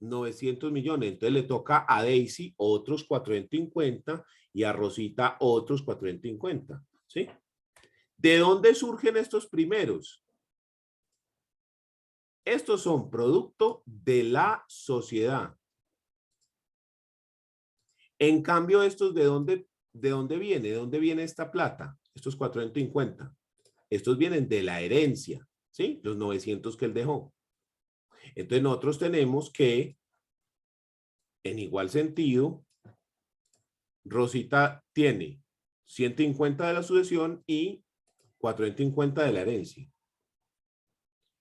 900 millones. Entonces le toca a Daisy otros 450 y a Rosita otros 450. ¿Sí? ¿De dónde surgen estos primeros? Estos son producto de la sociedad. En cambio, estos ¿de dónde viene? ¿De dónde viene esta plata? Estos 450. Estos vienen de la herencia, ¿sí? Los 900 que él dejó. Entonces nosotros tenemos que, en igual sentido, Rosita tiene 150 de la sucesión y 450 de la herencia.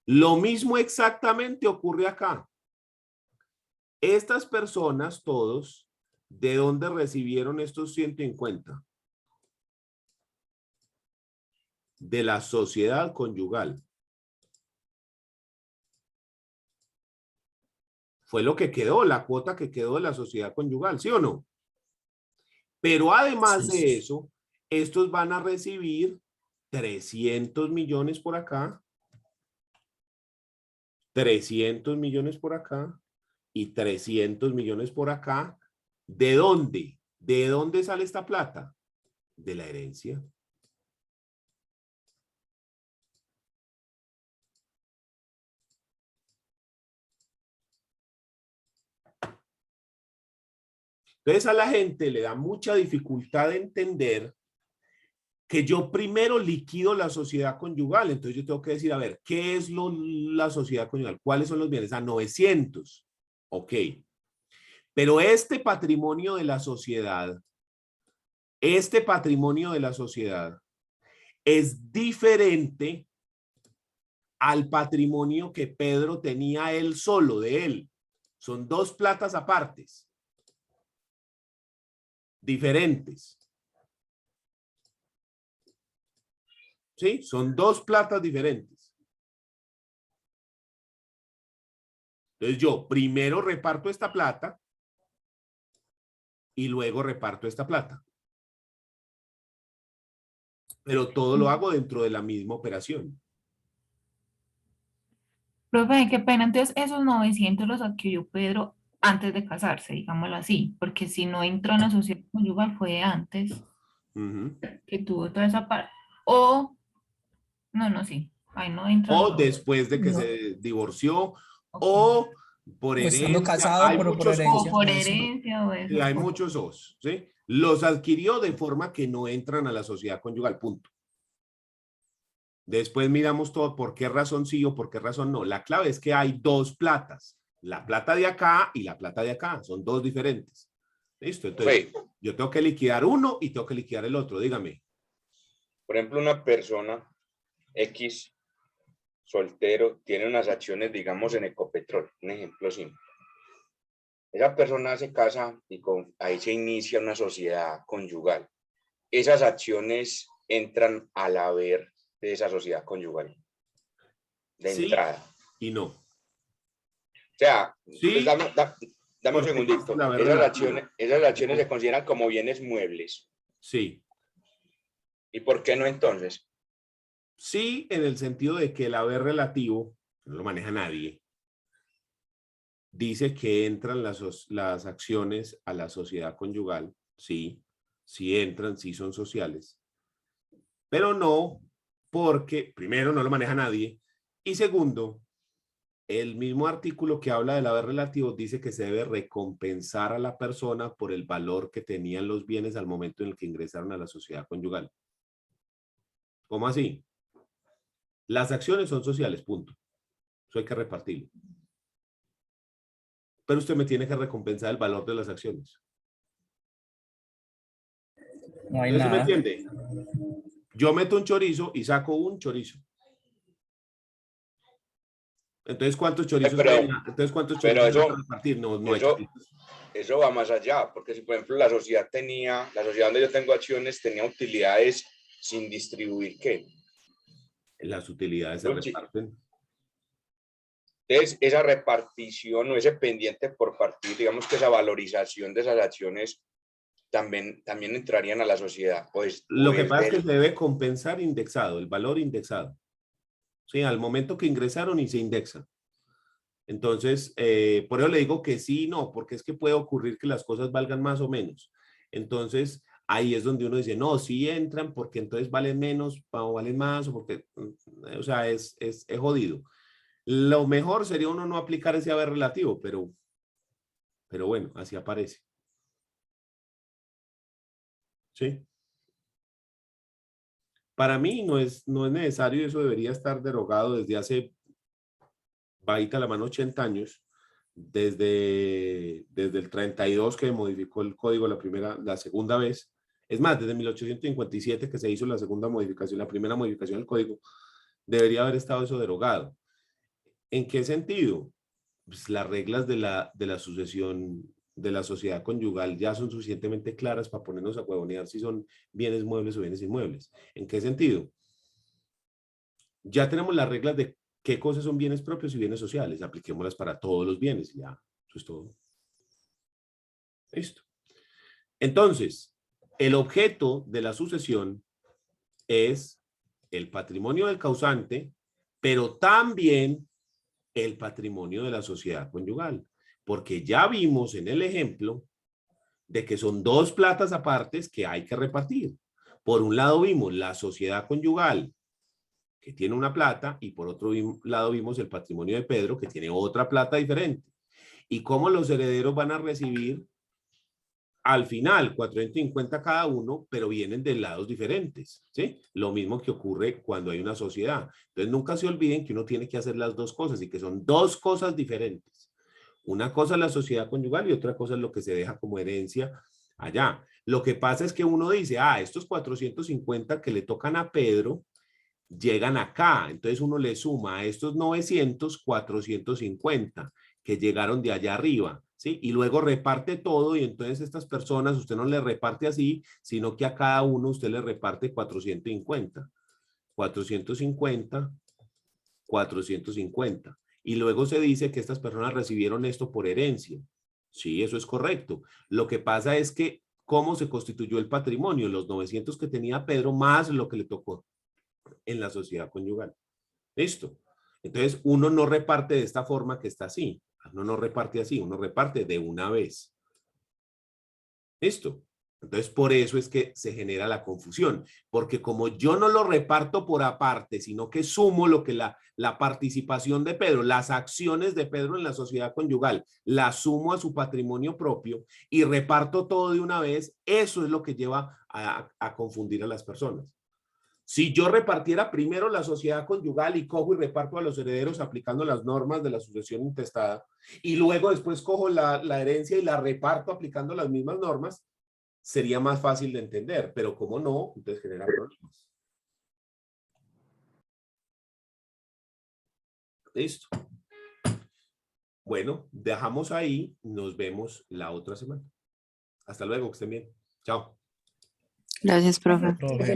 Lo mismo exactamente ocurre acá. Estas personas, todos, ¿de dónde recibieron estos 150? De la sociedad conyugal. Fue lo que quedó, la cuota que quedó de la sociedad conyugal, ¿sí o no? Pero además de eso, estos van a recibir 300 millones por acá, 300 millones por acá y 300 millones por acá. ¿De dónde? ¿De dónde sale esta plata? De la herencia. Entonces a la gente le da mucha dificultad de entender que yo primero liquido la sociedad conyugal. Entonces yo tengo que decir, a ver, ¿qué es la sociedad conyugal? ¿Cuáles son los bienes? 900. Ok. Pero este patrimonio de la sociedad es diferente al patrimonio que Pedro tenía él solo, de él. Son dos platas apartes, diferentes. ¿Sí? Son dos platas diferentes. Entonces yo primero reparto esta plata y luego reparto esta plata. Pero todo lo hago dentro de la misma operación. Profe, qué pena. Entonces, esos 900 los adquirió Pedro antes de casarse, digámoslo así, porque si no entró en la sociedad conyugal fue antes Uh-huh. que tuvo toda esa parte. O, no, sí, ahí no entran O los. después de que No. se divorció, Ok. o por O estando herencia. casado, Hay pero por muchos O herencia. os. por Eso. herencia o Sí, eso. hay muchos os, ¿sí? Los adquirió de forma que no entran a la sociedad conyugal, punto. Después miramos todo, por qué razón sí o por qué razón no. La clave es que hay dos platas, la plata de acá y la plata de acá, son dos diferentes. ¿Listo? Entonces, yo tengo que liquidar uno y tengo que liquidar el otro, dígame. Por ejemplo, una persona X soltero tiene unas acciones, digamos, en Ecopetrol, un ejemplo simple. Esa persona se casa y ahí se inicia una sociedad conyugal. Esas acciones entran al haber de esa sociedad conyugal. De Sí entrada. y no. O sea, Sí, pues dame un porque segundito. existe la relativo. Esas acciones se consideran como bienes muebles. Sí. ¿Y por qué no entonces? Sí, en el sentido de que el haber relativo no lo maneja nadie. Dice que entran las acciones a la sociedad conyugal, sí, sí entran, sí son sociales, pero no porque, primero, no lo maneja nadie, y segundo, el mismo artículo que habla del haber relativo dice que se debe recompensar a la persona por el valor que tenían los bienes al momento en el que ingresaron a la sociedad conyugal. ¿Cómo así? Las acciones son sociales, punto. Eso hay que repartirlo. Pero usted me tiene que recompensar el valor de las acciones. No hay ¿Eso me nada. entiende? Yo meto un chorizo y saco un chorizo. Entonces, ¿cuántos chorizos Pero- hay? Entonces, ¿cuántos chorizos hay para repartir? No hay chorizos. Eso va más allá, porque si por ejemplo la sociedad donde yo tengo acciones tenía utilidades sin distribuir, ¿qué? Las utilidades se reparten. Entonces, esa repartición o ese pendiente por partir, digamos que esa valorización de esas acciones también entrarían a la sociedad. Lo que pasa es que se debe compensar indexado, el valor indexado. Sí, al momento que ingresaron y se indexa. Entonces, por eso le digo que sí y no, porque es que puede ocurrir que las cosas valgan más o menos. Entonces, ahí es donde uno dice, no, sí entran porque entonces valen menos o valen más, o porque, o sea, es jodido. Lo mejor sería uno no aplicar ese haber relativo, pero bueno, así aparece. ¿Sí? Para mí no es necesario, eso debería estar derogado desde hace, bajita la mano, 80 años, desde el 32 que modificó el código la segunda vez. Es más, desde 1857 que se hizo la segunda modificación, la primera modificación del código, debería haber estado eso derogado. ¿En qué sentido? Pues las reglas de la sucesión de la sociedad conyugal ya son suficientemente claras para ponernos a huevonear si son bienes muebles o bienes inmuebles. ¿En qué sentido? Ya tenemos las reglas de qué cosas son bienes propios y bienes sociales. Apliquémoslas para todos los bienes. Ya, eso es todo. Listo. Entonces, el objeto de la sucesión es el patrimonio del causante, pero también el patrimonio de la sociedad conyugal. Porque ya vimos en el ejemplo de que son dos platas apartes que hay que repartir. Por un lado vimos la sociedad conyugal, que tiene una plata, y por otro lado vimos el patrimonio de Pedro, que tiene otra plata diferente. Y cómo los herederos van a recibir al final 450 cada uno, pero vienen de lados diferentes, ¿sí? Lo mismo que ocurre cuando hay una sociedad. Entonces nunca se olviden que uno tiene que hacer las dos cosas y que son dos cosas diferentes. Una cosa es la sociedad conyugal y otra cosa es lo que se deja como herencia allá. Lo que pasa es que uno dice, estos 450 que le tocan a Pedro llegan acá. Entonces uno le suma a estos 900, 450 que llegaron de allá arriba, ¿sí? Y luego reparte todo y entonces estas personas usted no le reparte así, sino que a cada uno usted le reparte 450. 450, 450. Y luego se dice que estas personas recibieron esto por herencia. Sí, eso es correcto. Lo que pasa es que cómo se constituyó el patrimonio, los 900 que tenía Pedro más lo que le tocó en la sociedad conyugal. ¿Listo? Entonces, uno no reparte de esta forma que está así. Uno no reparte así, uno reparte de una vez. ¿Listo? Entonces, por eso es que se genera la confusión, porque como yo no lo reparto por aparte, sino que sumo lo que la participación de Pedro, las acciones de Pedro en la sociedad conyugal, la sumo a su patrimonio propio y reparto todo de una vez, eso es lo que lleva a confundir a las personas. Si yo repartiera primero la sociedad conyugal y cojo y reparto a los herederos aplicando las normas de la sucesión intestada, y luego después cojo la herencia y la reparto aplicando las mismas normas, sería más fácil de entender, pero como no, entonces genera problemas. Listo. Bueno, dejamos ahí, nos vemos la otra semana. Hasta luego, que estén bien. Chao. Gracias, profe. Profe,